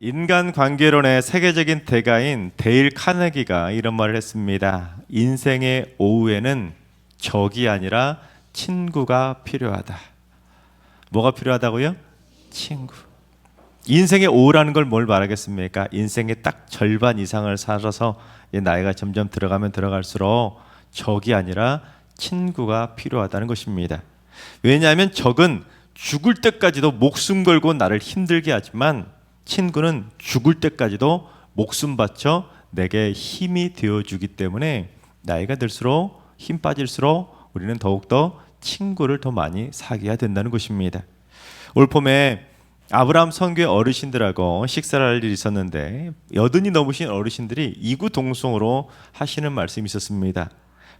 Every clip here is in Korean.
인간관계론의 세계적인 대가인 데일 카네기가 이런 말을 했습니다. 인생의 오후에는 적이 아니라 친구가 필요하다. 뭐가 필요하다고요? 친구. 인생의 오후라는 걸 뭘 말하겠습니까? 인생의 딱 절반 이상을 살아서 나이가 점점 들어가면 들어갈수록 적이 아니라 친구가 필요하다는 것입니다. 왜냐하면 적은 죽을 때까지도 목숨 걸고 나를 힘들게 하지만 친구는 죽을 때까지도 목숨 바쳐 내게 힘이 되어주기 때문에 나이가 들수록 힘 빠질수록 우리는 더욱더 친구를 더 많이 사귀어야 된다는 것입니다. 올 봄에 아브라함 선교의 어르신들하고 식사를 할 일이 있었는데 80이 넘으신 어르신들이 이구동성으로 하시는 말씀이 있었습니다.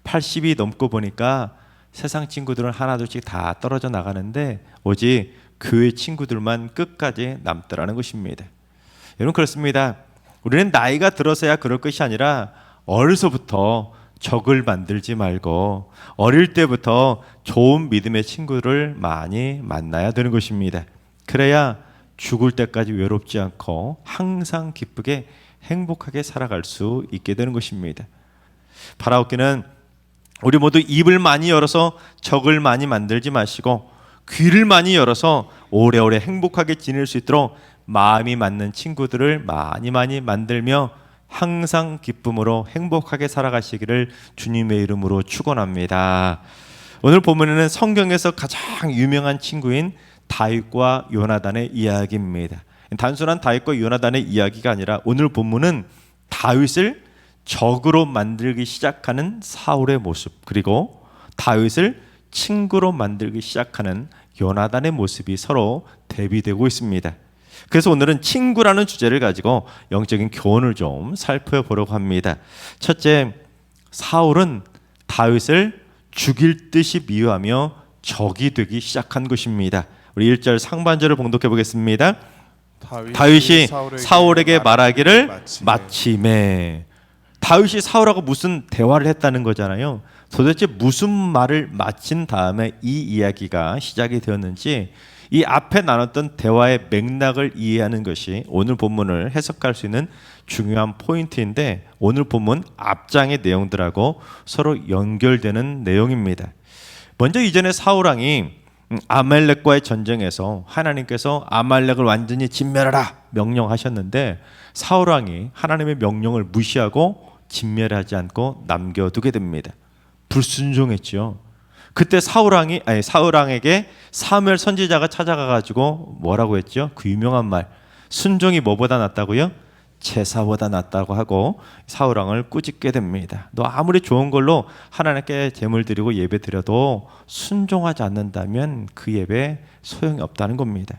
80이 넘고 보니까 세상 친구들은 하나둘씩 다 떨어져 나가는데 오직 교회 친구들만 끝까지 남더라는 것입니다. 여러분 그렇습니다. 우리는 나이가 들어서야 그럴 것이 아니라 어려서부터 적을 만들지 말고 어릴 때부터 좋은 믿음의 친구를 많이 만나야 되는 것입니다. 그래야 죽을 때까지 외롭지 않고 항상 기쁘게 행복하게 살아갈 수 있게 되는 것입니다. 바라옵기는 우리 모두 입을 많이 열어서 적을 많이 만들지 마시고 귀를 많이 열어서 오래오래 행복하게 지낼 수 있도록 마음이 맞는 친구들을 많이 만들며 항상 기쁨으로 행복하게 살아가시기를 주님의 이름으로 축원합니다. 오늘 본문에는 성경에서 가장 유명한 친구인 다윗과 요나단의 이야기입니다. 단순한 다윗과 요나단의 이야기가 아니라 오늘 본문은 다윗을 적으로 만들기 시작하는 사울의 모습, 그리고 다윗을 친구로 만들기 시작하는 요나단의 모습이 서로 대비되고 있습니다. 그래서 오늘은 친구라는 주제를 가지고 영적인 교훈을 좀 살펴보려고 합니다. 첫째, 사울은 다윗을 죽일 듯이 미워하며 적이 되기 시작한 것입니다. 우리 1절 상반절을 봉독해 보겠습니다. 다윗이 사울에게 말하기를 마침에. 다윗이 사울하고 무슨 대화를 했다는 거잖아요. 도대체 무슨 말을 마친 다음에 이 이야기가 시작이 되었는지 이 앞에 나눴던 대화의 맥락을 이해하는 것이 오늘 본문을 해석할 수 있는 중요한 포인트인데 오늘 본문 앞장의 내용들하고 서로 연결되는 내용입니다. 먼저 이전에 사울왕이 아말렉과의 전쟁에서 하나님께서 아말렉을 완전히 진멸하라 명령하셨는데 사울왕이 하나님의 명령을 무시하고 진멸하지 않고 남겨두게 됩니다. 불순종했죠. 그때 사울왕에게 사무엘 선지자가 찾아가가지고 뭐라고 했죠? 그 유명한 말, 순종이 뭐보다 낫다고요? 제사보다 낫다고 하고 사울왕을 꾸짖게 됩니다. 너 아무리 좋은 걸로 하나님께 제물 드리고 예배 드려도 순종하지 않는다면 그 예배 소용이 없다는 겁니다.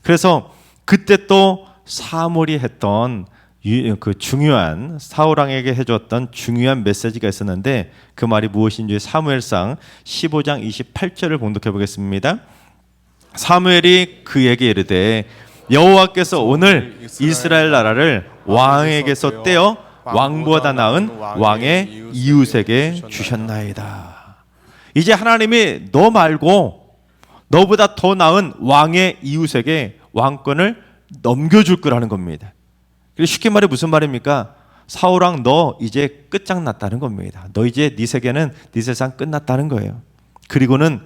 그래서 그때 또 사무엘이 했던 그 중요한 사울왕에게 해줬던 중요한 메시지가 있었는데 그 말이 무엇인지 사무엘상 15장 28절을 봉독해 보겠습니다. 사무엘이 그에게 이르되 여호와께서 오늘 이스라엘 나라를 왕에게서 떼어 왕보다 나은 왕의 이웃에게 주셨나이다. 이제 하나님이 너 말고 너보다 더 나은 왕의 이웃에게 왕권을 넘겨줄 거라는 겁니다. 쉽게 말해 무슨 말입니까? 사울왕 너 이제 끝장났다는 겁니다. 너 이제 네 세계는 네 세상 끝났다는 거예요. 그리고는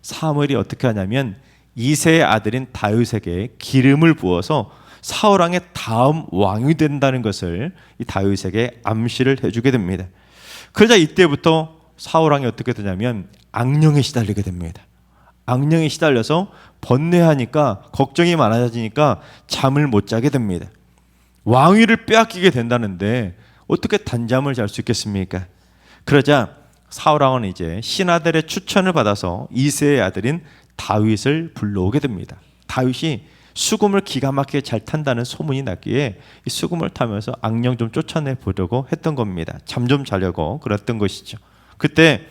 사무엘이 어떻게 하냐면 이새의 아들인 다윗에게 기름을 부어서 사울왕의 다음 왕이 된다는 것을 이 다윗에게 암시를 해주게 됩니다. 그러자 이때부터 사울왕이 어떻게 되냐면 악령에 시달리게 됩니다. 악령에 시달려서 번뇌하니까 걱정이 많아지니까 잠을 못 자게 됩니다. 왕위를 빼앗기게 된다는데 어떻게 단잠을 잘 수 있겠습니까? 그러자 사울왕은 이제 신하들의 추천을 받아서 이새의 아들인 다윗을 불러오게 됩니다. 다윗이 수금을 기가 막히게 잘 탄다는 소문이 났기에 이 수금을 타면서 악령 좀 쫓아내 보려고 했던 겁니다. 잠 좀 자려고 그랬던 것이죠. 그때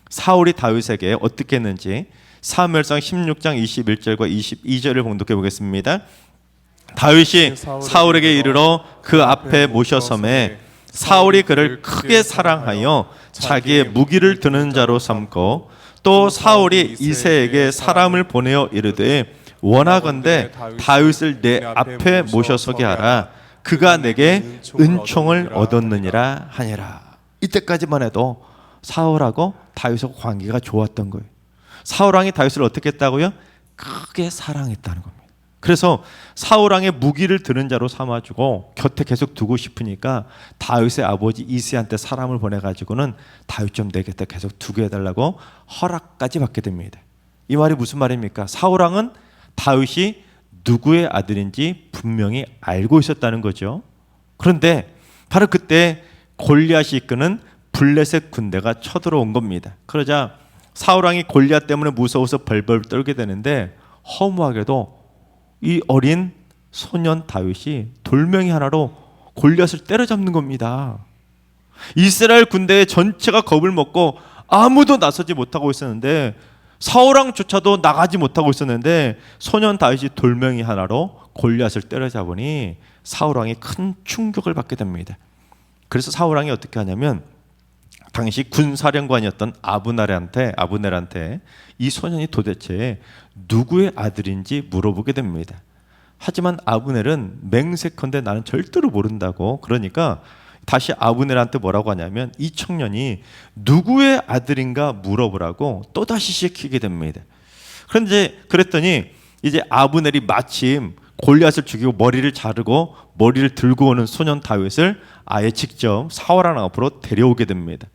사울이 다윗에게 어떻게 했는지 사무엘상 16장 21절과 22절을 봉독해 보겠습니다. 다윗이 사울에게 이르러 그 앞에 모셔섬에 사울이 그를 크게 사랑하여 자기의 무기를 드는 자로 삼고 또 사울이 이새에게 사람을 보내어 이르되 원하건대 다윗을 내 앞에 모셔서게 하라. 그가 내게 은총을 얻었느니라 하니라. 이때까지만 해도 사울하고 다윗하고 관계가 좋았던 거예요. 사울왕이 다윗을 어떻게 했다고요? 크게 사랑했다는 겁니다. 그래서 사울왕의 무기를 드는 자로 삼아주고 곁에 계속 두고 싶으니까 다윗의 아버지 이새한테 사람을 보내가지고는 다윗 좀 내 곁에 계속 두게 해달라고 허락까지 받게 됩니다. 이 말이 무슨 말입니까? 사울왕은 다윗이 누구의 아들인지 분명히 알고 있었다는 거죠. 그런데 바로 그때 골리앗이 이끄는 블레셋 군대가 쳐들어온 겁니다. 그러자 사울왕이 골리앗 때문에 무서워서 벌벌 떨게 되는데 허무하게도 이 어린 소년 다윗이 돌멩이 하나로 골리앗을 때려잡는 겁니다. 이스라엘 군대 전체가 겁을 먹고 아무도 나서지 못하고 있었는데 사울왕조차도 나가지 못하고 있었는데 소년 다윗이 돌멩이 하나로 골리앗을 때려잡으니 사울왕이 큰 충격을 받게 됩니다. 그래서 사울왕이 어떻게 하냐면 당시 군사령관이었던 아브넬한테 이 소년이 도대체 누구의 아들인지 물어보게 됩니다. 하지만 아브넬은 맹세컨대 나는 절대로 모른다고, 그러니까 다시 아브넬한테 뭐라고 하냐면 이 청년이 누구의 아들인가 물어보라고 또다시 시키게 됩니다. 그런데 그랬더니 이제 아브넬이 마침 골리앗을 죽이고 머리를 자르고 머리를 들고 오는 소년 다윗을 아예 직접 사울왕 앞으로 데려오게 됩니다.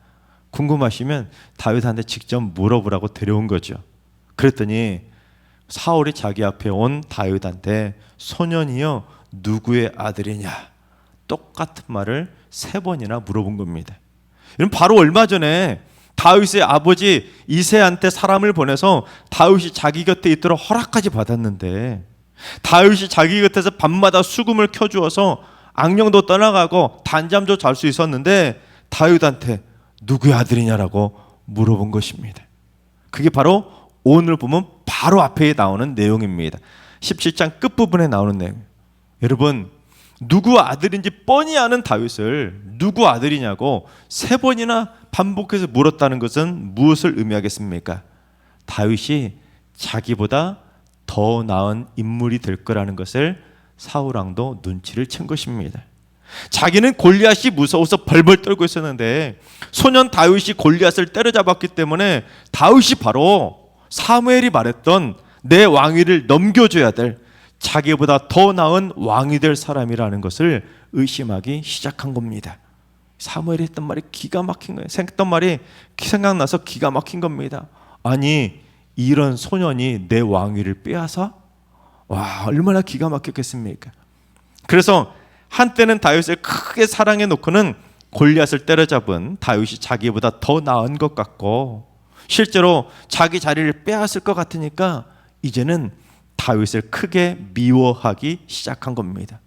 궁금하시면 다윗한테 직접 물어보라고 데려온 거죠. 그랬더니 사울이 자기 앞에 온 다윗한테 소년이여 누구의 아들이냐 똑같은 말을 3번이나 물어본 겁니다. 이건 바로 얼마 전에 다윗의 아버지 이새한테 사람을 보내서 다윗이 자기 곁에 있도록 허락까지 받았는데 다윗이 자기 곁에서 밤마다 수금을 켜주어서 악령도 떠나가고 단잠도 잘 수 있었는데 다윗한테 누구의 아들이냐라고 물어본 것입니다. 그게 바로 오늘 보면 바로 앞에 나오는 내용입니다. 17장 끝부분에 나오는 내용. 여러분, 누구 아들인지 뻔히 아는 다윗을 누구 아들이냐고 3번이나 반복해서 물었다는 것은 무엇을 의미하겠습니까? 다윗이 자기보다 더 나은 인물이 될 거라는 것을 사울왕도 눈치를 챈 것입니다. 자기는 골리앗이 무서워서 벌벌 떨고 있었는데 소년 다윗이 골리앗을 때려잡았기 때문에 다윗이 바로 사무엘이 말했던 내 왕위를 넘겨줘야 될 자기보다 더 나은 왕이 될 사람이라는 것을 의심하기 시작한 겁니다. 사무엘이 했던 말이 기가 막힌 거예요. 했던 말이 생각나서 기가 막힌 겁니다. 아니 이런 소년이 내 왕위를 빼앗아? 와 얼마나 기가 막혔겠습니까? 그래서 한때는 다윗을 크게 사랑해 놓고는 골리앗을 때려잡은 다윗이 자기보다 더 나은 것 같고 실제로 자기 자리를 빼앗을 것 같으니까 이제는 다윗을 크게 미워하기 시작한 겁니다.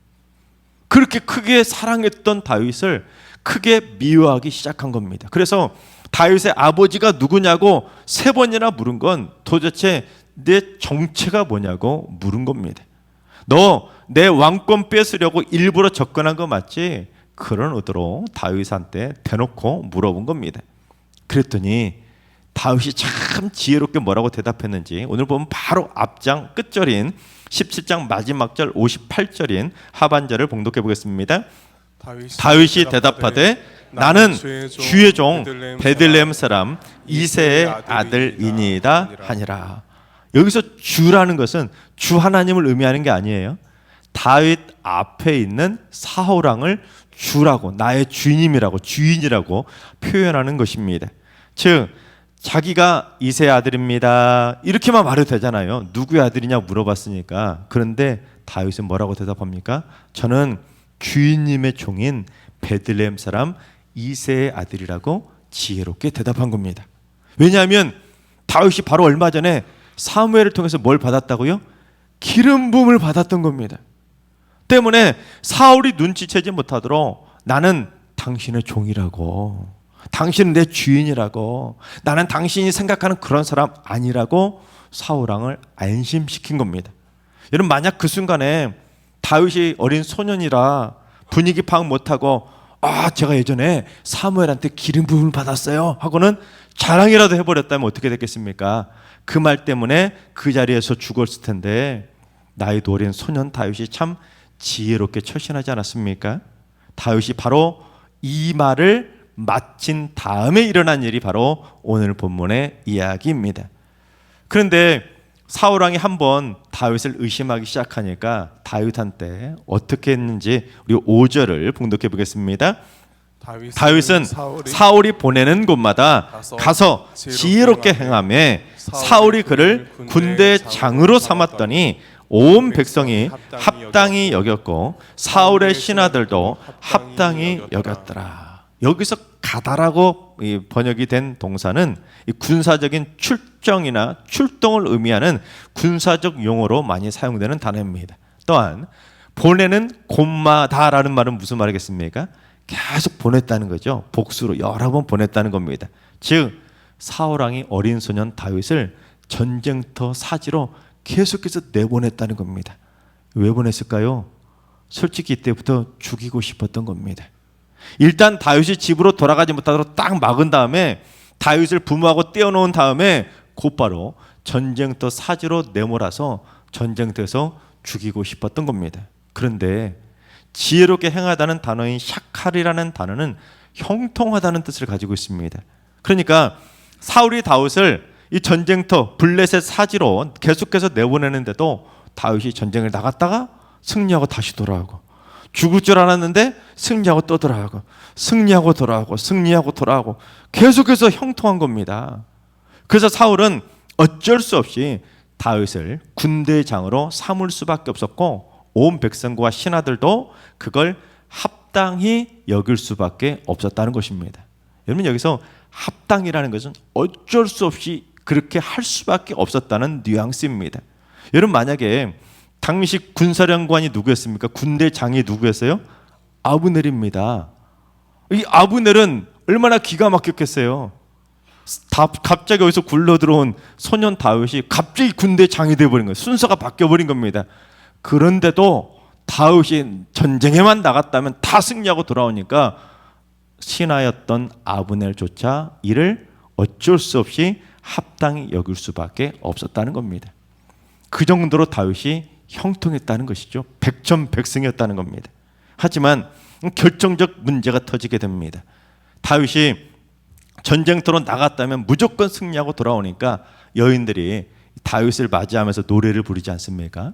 그렇게 크게 사랑했던 다윗을 크게 미워하기 시작한 겁니다. 그래서 다윗의 아버지가 누구냐고 3번이나 물은 건 도대체 내 정체가 뭐냐고 물은 겁니다. 너 내 왕권 뺏으려고 일부러 접근한 거 맞지? 그런 의도로 다윗한테 대놓고 물어본 겁니다. 그랬더니 다윗이 참 지혜롭게 뭐라고 대답했는지 오늘 보면 바로 앞장 끝절인 17장 마지막 절 58절인 하반절을 봉독해 보겠습니다. 다윗이 대답하되 나는 주의 종 베들레헴 사람 이새의 아들이니이다 하니라. 여기서 주라는 것은 주 하나님을 의미하는 게 아니에요. 다윗 앞에 있는 사울왕을 주라고, 나의 주님이라고, 주인이라고 표현하는 것입니다. 즉 자기가 이새의 아들입니다 이렇게만 말해도 되잖아요. 누구의 아들이냐 물어봤으니까. 그런데 다윗은 뭐라고 대답합니까? 저는 주인님의 종인 베들레헴 사람 이새의 아들이라고 지혜롭게 대답한 겁니다. 왜냐하면 다윗이 바로 얼마 전에 사무엘을 통해서 뭘 받았다고요? 기름 부음을 받았던 겁니다. 때문에 사울이 눈치채지 못하도록 나는 당신의 종이라고, 당신은 내 주인이라고, 나는 당신이 생각하는 그런 사람 아니라고 사울왕을 안심시킨 겁니다. 여러분 만약 그 순간에 다윗이 어린 소년이라 분위기 파악 못하고 아, 제가 예전에 사무엘한테 기름 부음을 받았어요 하고는 자랑이라도 해버렸다면 어떻게 됐겠습니까? 그 말 때문에 그 자리에서 죽었을 텐데, 나이도 어린 소년 다윗이 참 지혜롭게 처신하지 않았습니까? 다윗이 바로 이 말을 마친 다음에 일어난 일이 바로 오늘 본문의 이야기입니다. 그런데 사울왕이 한번 다윗을 의심하기 시작하니까 다윗한테 어떻게 했는지 우리 5절을 봉독해 보겠습니다. 다윗은 사울이 보내는 곳마다 가서 지혜롭게 행하며 사울이 그를 군대 장으로 삼았더니 온 백성이 합당히 여겼고 사울의 신하들도 합당히 여겼더라. 여기서 가다라고 번역이 된 동사는 군사적인 출정이나 출동을 의미하는 군사적 용어로 많이 사용되는 단어입니다. 또한 보내는 곳마다라는 말은 무슨 말이겠습니까? 계속 보냈다는 거죠. 복수로 여러 번 보냈다는 겁니다. 즉 사울왕이 어린 소년 다윗을 전쟁터 사지로 계속해서 내보냈다는 겁니다. 왜 보냈을까요? 솔직히 이때부터 죽이고 싶었던 겁니다. 일단 다윗이 집으로 돌아가지 못하도록 딱 막은 다음에 다윗을 부모하고 떼어놓은 다음에 곧바로 전쟁터 사지로 내몰아서 전쟁터에서 죽이고 싶었던 겁니다. 그런데 지혜롭게 행하다는 단어인 샤칼이라는 단어는 형통하다는 뜻을 가지고 있습니다. 그러니까 사울이 다윗을 이 전쟁터 블레셋 사지로 계속해서 내보내는데도 다윗이 전쟁을 나갔다가 승리하고 다시 돌아오고, 죽을 줄 알았는데 승리하고 또 돌아오고, 승리하고 돌아오고, 승리하고 돌아오고, 계속해서 형통한 겁니다. 그래서 사울은 어쩔 수 없이 다윗을 군대장으로 삼을 수밖에 없었고, 온 백성과 신하들도 그걸 합당히 여길 수밖에 없었다는 것입니다. 여러분, 여기서 합당이라는 것은 어쩔 수 없이 그렇게 할 수밖에 없었다는 뉘앙스입니다. 여러분, 만약에 당시 군사령관이 누구였습니까? 군대장이 누구였어요? 아브넬입니다. 이 아브넬은 얼마나 기가 막혔겠어요. 갑자기 여기서 굴러 들어온 소년 다윗이 갑자기 군대장이 되어버린 거예요. 순서가 바뀌어버린 겁니다. 그런데도 다윗이 전쟁에만 나갔다면 다 승리하고 돌아오니까 신하였던 아브넬조차 이를 어쩔 수 없이 합당히 여길 수밖에 없었다는 겁니다. 그 정도로 다윗이 형통했다는 것이죠. 백전백승이었다는 겁니다. 하지만 결정적 문제가 터지게 됩니다. 다윗이 전쟁터로 나갔다면 무조건 승리하고 돌아오니까 여인들이 다윗을 맞이하면서 노래를 부르지 않습니까?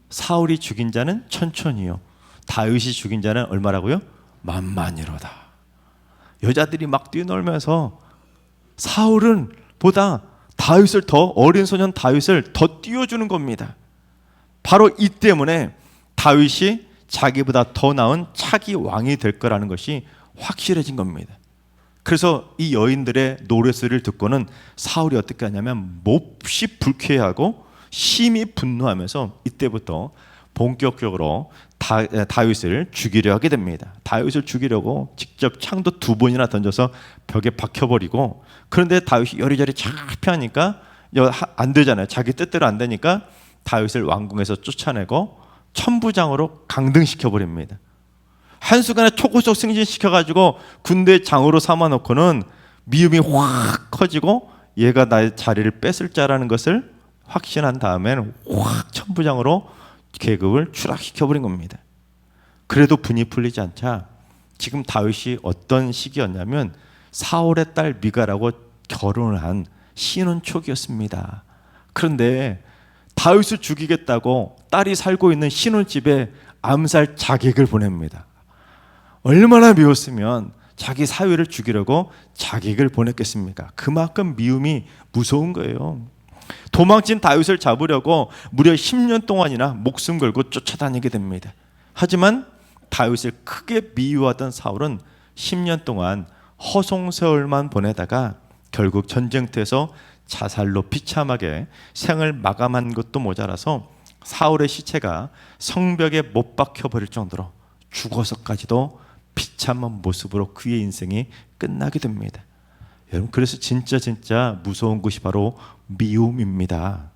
사울이 죽인 자는 천천히요, 다윗이 죽인 자는 얼마라고요? 만만이로다. 여자들이 막 뛰놀면서 사울은 보다 다윗을 더, 어린 소년 다윗을 더 띄워주는 겁니다. 바로 이 때문에 다윗이 자기보다 더 나은 차기 왕이 될 거라는 것이 확실해진 겁니다. 그래서 이 여인들의 노래소리를 듣고는 사울이 어떻게 하냐면 몹시 불쾌하고 심히 분노하면서 이때부터 본격적으로 다윗을 죽이려 하게 됩니다. 다윗을 죽이려고 직접 창도 2번이나 던져서 벽에 박혀버리고, 그런데 다윗이 여리저리 피하니까 안 되잖아요. 자기 뜻대로 안 되니까 다윗을 왕궁에서 쫓아내고 천부장으로 강등시켜버립니다. 한순간에 초고속 승진시켜가지고 군대 장으로 삼아놓고는 미움이 확 커지고 얘가 나의 자리를 뺏을 자라는 것을 확신한 다음에는 확 천부장으로 계급을 추락시켜버린 겁니다. 그래도 분이 풀리지 않자 지금 다윗이 어떤 시기였냐면 사울의 딸 미가라고 결혼을 한 신혼 초기였습니다. 그런데 다윗을 죽이겠다고 딸이 살고 있는 신혼집에 암살 자객을 보냅니다. 얼마나 미웠으면 자기 사위를 죽이려고 자객을 보냈겠습니까? 그만큼 미움이 무서운 거예요. 도망친 다윗을 잡으려고 무려 10년 동안이나 목숨 걸고 쫓아다니게 됩니다. 하지만 다윗을 크게 미워하던 사울은 10년 동안 허송세월만 보내다가 결국 전쟁터에서 자살로 비참하게 생을 마감한 것도 모자라서 사울의 시체가 성벽에 못 박혀버릴 정도로 죽어서까지도 비참한 모습으로 그의 인생이 끝나게 됩니다. 여러분, 그래서 진짜 무서운 것이 바로 미움입니다.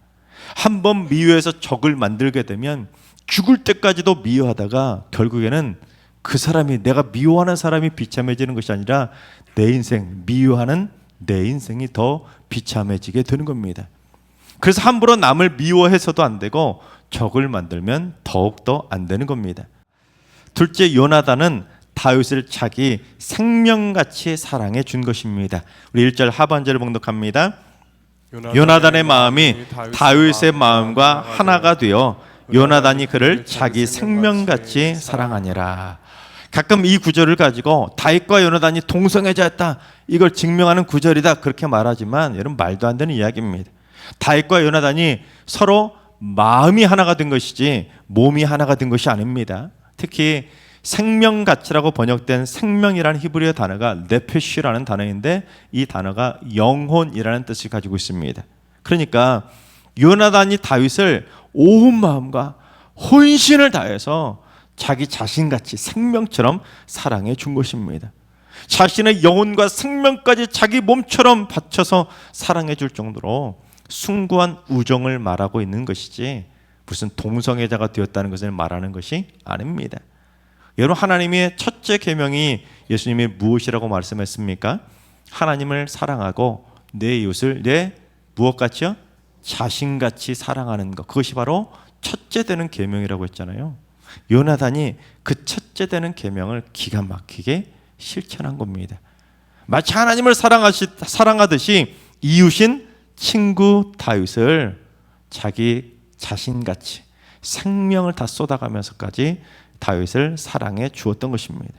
한번 미워해서 적을 만들게 되면 죽을 때까지도 미워하다가 결국에는 그 사람이, 내가 미워하는 사람이 비참해지는 것이 아니라 내 인생, 미워하는 내 인생이 더 비참해지게 되는 겁니다. 그래서 함부로 남을 미워해서도 안 되고 적을 만들면 더욱더 안 되는 겁니다. 둘째, 요나단은 다윗을 자기 생명같이 사랑해 준 것입니다. 우리 1절 하반절을 봉독합니다. 요나단의 마음이 다윗의 마음과 하나가 되어 요나단이 그를 자기 생명같이 사랑하니라. 가끔 이 구절을 가지고 다윗과 요나단이 동성애자였다, 이걸 증명하는 구절이다, 그렇게 말하지만 여러분, 말도 안 되는 이야기입니다. 다윗과 요나단이 서로 마음이 하나가 된 것이지 몸이 하나가 된 것이 아닙니다. 특히 생명같이라고 번역된 생명이라는 히브리어 단어가 네페시라는 단어인데, 이 단어가 영혼이라는 뜻을 가지고 있습니다. 그러니까 요나단이 다윗을 온 마음과 혼신을 다해서 자기 자신같이 생명처럼 사랑해 준 것입니다. 자신의 영혼과 생명까지 자기 몸처럼 바쳐서 사랑해 줄 정도로 숭고한 우정을 말하고 있는 것이지, 무슨 동성애자가 되었다는 것을 말하는 것이 아닙니다. 여러분, 하나님의 첫째 계명이 예수님이 무엇이라고 말씀했습니까? 하나님을 사랑하고 내 이웃을 내 무엇같이요? 자신같이 사랑하는 것, 그것이 바로 첫째 되는 계명이라고 했잖아요. 요나단이 그 첫째 되는 계명을 기가 막히게 실천한 겁니다. 마치 하나님을 사랑하듯이 이웃인 친구 다윗을 자기 자신같이 생명을 다 쏟아가면서까지 다윗을 사랑해 주었던 것입니다.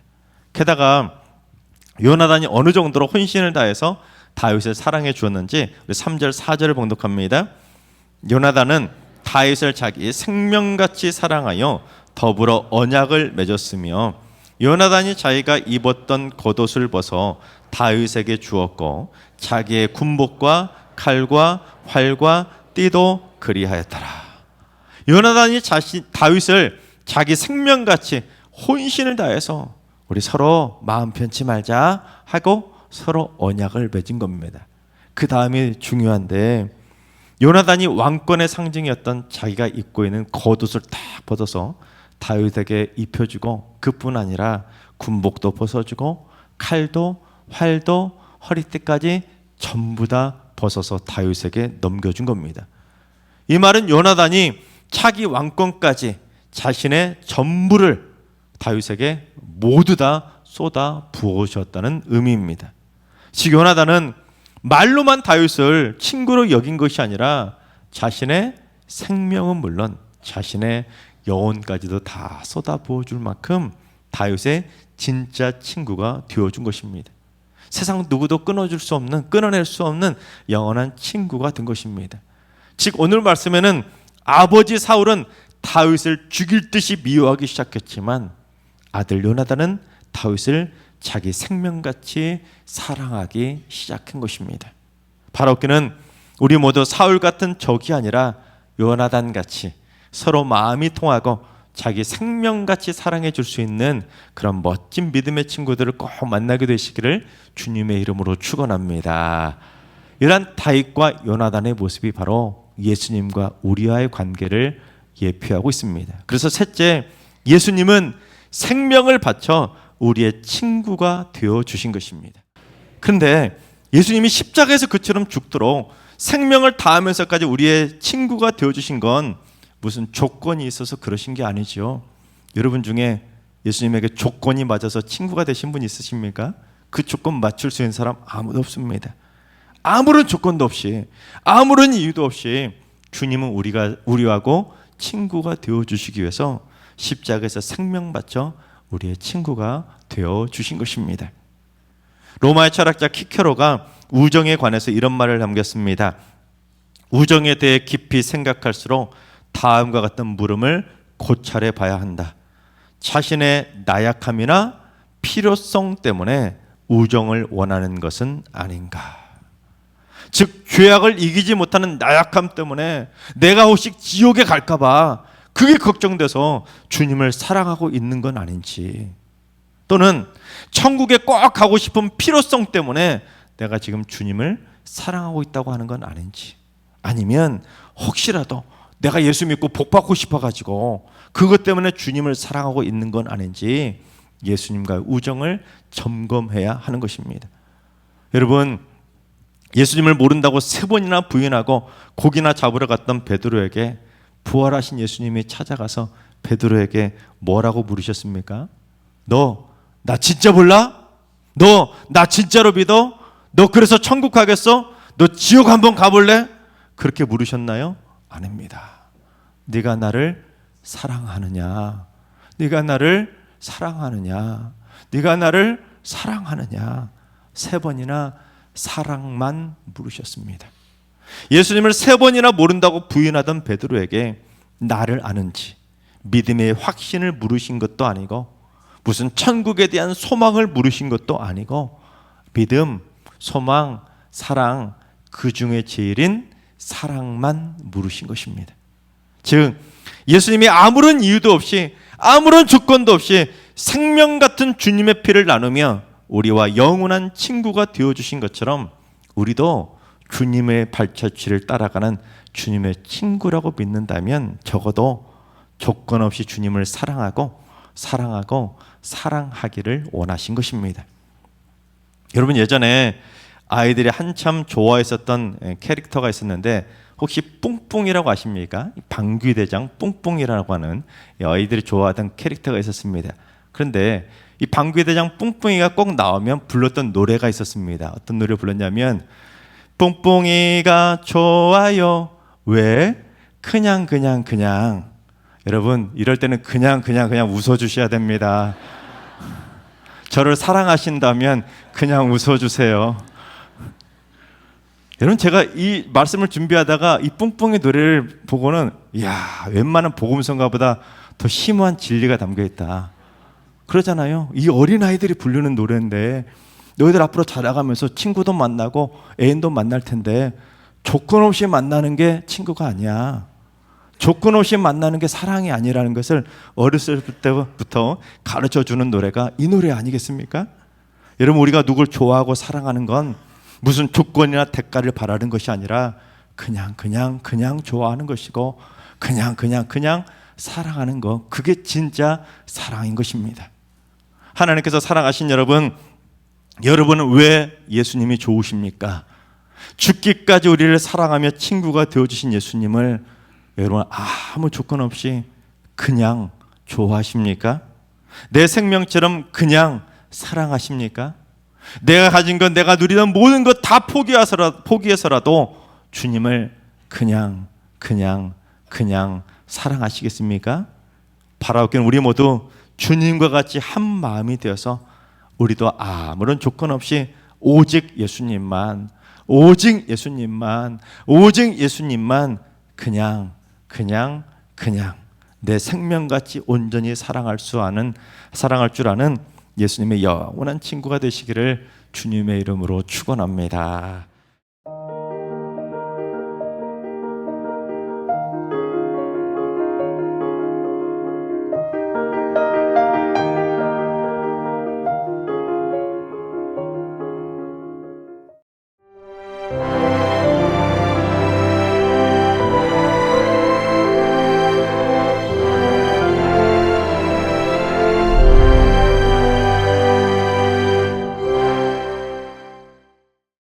게다가 요나단이 어느 정도로 혼신을 다해서 다윗을 사랑해 주었는지 우리 3절 4절을 봉독합니다. 요나단은 다윗을 자기 생명같이 사랑하여 더불어 언약을 맺었으며 요나단이 자기가 입었던 겉옷을 벗어 다윗에게 주었고 자기의 군복과 칼과 활과 띠도 그리하였더라. 요나단이 다윗을 자기 생명같이 혼신을 다해서 우리 서로 마음 편치 말자 하고 서로 언약을 맺은 겁니다. 그 다음이 중요한데, 요나단이 왕권의 상징이었던 자기가 입고 있는 겉옷을 딱 벗어서 다윗에게 입혀주고, 그뿐 아니라 군복도 벗어주고 칼도 활도 허리띠까지 전부 다 벗어서 다윗에게 넘겨준 겁니다. 이 말은 요나단이 차기 왕권까지 자신의 전부를 다윗에게 모두 다 쏟아 부어주었다는 의미입니다. 즉 요나단은 말로만 다윗을 친구로 여긴 것이 아니라 자신의 생명은 물론 자신의 영혼까지도 다 쏟아 부어줄 만큼 다윗의 진짜 친구가 되어준 것입니다. 세상 누구도 끊어낼 수 없는 영원한 친구가 된 것입니다. 즉 오늘 말씀에는 아버지 사울은 다윗을 죽일 듯이 미워하기 시작했지만 아들 요나단은 다윗을 자기 생명같이 사랑하기 시작한 것입니다. 바로 그는 우리 모두 사울 같은 적이 아니라 요나단 같이 서로 마음이 통하고 자기 생명같이 사랑해 줄 수 있는 그런 멋진 믿음의 친구들을 꼭 만나게 되시기를 주님의 이름으로 축원합니다. 이러한 다윗과 요나단의 모습이 바로 예수님과 우리와의 관계를 예표하고 있습니다. 그래서 셋째, 예수님은 생명을 바쳐 우리의 친구가 되어 주신 것입니다. 그런데 예수님이 십자가에서 그처럼 죽도록 생명을 다하면서까지 우리의 친구가 되어 주신 건 무슨 조건이 있어서 그러신 게 아니죠. 여러분 중에 예수님에게 조건이 맞아서 친구가 되신 분 있으십니까? 그 조건 맞출 수 있는 사람 아무도 없습니다. 아무런 조건도 없이, 아무런 이유도 없이 주님은 우리하고 친구가 되어 주시기 위해서 십자가에서 생명 바쳐 우리의 친구가 되어 주신 것입니다. 로마의 철학자 키케로가 우정에 관해서 이런 말을 남겼습니다. 우정에 대해 깊이 생각할수록 다음과 같은 물음을 고찰해 봐야 한다. 자신의 나약함이나 필요성 때문에 우정을 원하는 것은 아닌가. 즉 죄악을 이기지 못하는 나약함 때문에 내가 혹시 지옥에 갈까 봐 그게 걱정돼서 주님을 사랑하고 있는 건 아닌지, 또는 천국에 꼭 가고 싶은 필요성 때문에 내가 지금 주님을 사랑하고 있다고 하는 건 아닌지, 아니면 혹시라도 내가 예수 믿고 복 받고 싶어가지고 그것 때문에 주님을 사랑하고 있는 건 아닌지, 예수님과의 우정을 점검해야 하는 것입니다. 여러분, 예수님을 모른다고 3번이나 부인하고 고기나 잡으러 갔던 베드로에게 부활하신 예수님이 찾아가서 베드로에게 뭐라고 물으셨습니까? 너 나 진짜 몰라? 너 나 진짜로 믿어? 너 그래서 천국 가겠어? 너 지옥 한번 가볼래? 그렇게 물으셨나요? 아닙니다. 네가 나를 사랑하느냐? 네가 나를 사랑하느냐? 네가 나를 사랑하느냐? 3번이나 사랑만 물으셨습니다. 예수님을 3번이나 모른다고 부인하던 베드로에게 나를 아는지 믿음의 확신을 물으신 것도 아니고 무슨 천국에 대한 소망을 물으신 것도 아니고 믿음, 소망, 사랑 그 중에 제일인 사랑만 물으신 것입니다. 즉 예수님이 아무런 이유도 없이 아무런 조건도 없이 생명 같은 주님의 피를 나누며 우리와 영원한 친구가 되어주신 것처럼 우리도 주님의 발자취를 따라가는 주님의 친구라고 믿는다면 적어도 조건 없이 주님을 사랑하고 사랑하기를 원하신 것입니다. 여러분, 예전에 아이들이 한참 좋아했었던 캐릭터가 있었는데 혹시 뿡뿡이라고 아십니까? 방귀대장 뿡뿡이라고 하는 아이들이 좋아하던 캐릭터가 있었습니다. 그런데 이 방귀대장 뿡뿡이가 꼭 나오면 불렀던 노래가 있었습니다. 어떤 노래를 불렀냐면 뿡뿡이가 좋아요. 왜? 그냥. 여러분, 이럴 때는 그냥 웃어주셔야 됩니다. 저를 사랑하신다면 그냥 웃어주세요. 여러분, 제가 이 말씀을 준비하다가 이 뿡뿡이 노래를 보고는 웬만한 복음성가보다 더 심오한 진리가 담겨있다 그러잖아요. 이 어린아이들이 부르는 노래인데 너희들 앞으로 자라가면서 친구도 만나고 애인도 만날 텐데 조건 없이 만나는 게 친구가 아니야. 조건 없이 만나는 게 사랑이 아니라는 것을 어렸을 때부터 가르쳐주는 노래가 이 노래 아니겠습니까? 여러분, 우리가 누굴 좋아하고 사랑하는 건 무슨 조건이나 대가를 바라는 것이 아니라 그냥 좋아하는 것이고 그냥 사랑하는 것, 그게 진짜 사랑인 것입니다. 하나님께서 사랑하신 여러분은 왜 예수님이 좋으십니까? 죽기까지 우리를 사랑하며 친구가 되어주신 예수님을 여러분 아무 조건 없이 그냥 좋아하십니까? 내 생명처럼 그냥 사랑하십니까? 내가 가진 것, 내가 누리던 모든 것 다 포기해서라도 주님을 그냥 사랑하시겠습니까? 바라옵기는 우리 모두 주님과 같이 한 마음이 되어서 우리도 아무런 조건 없이 오직 예수님만 그냥 내 생명같이 온전히 사랑할 줄 아는 예수님의 영원한 친구가 되시기를 주님의 이름으로 축원합니다.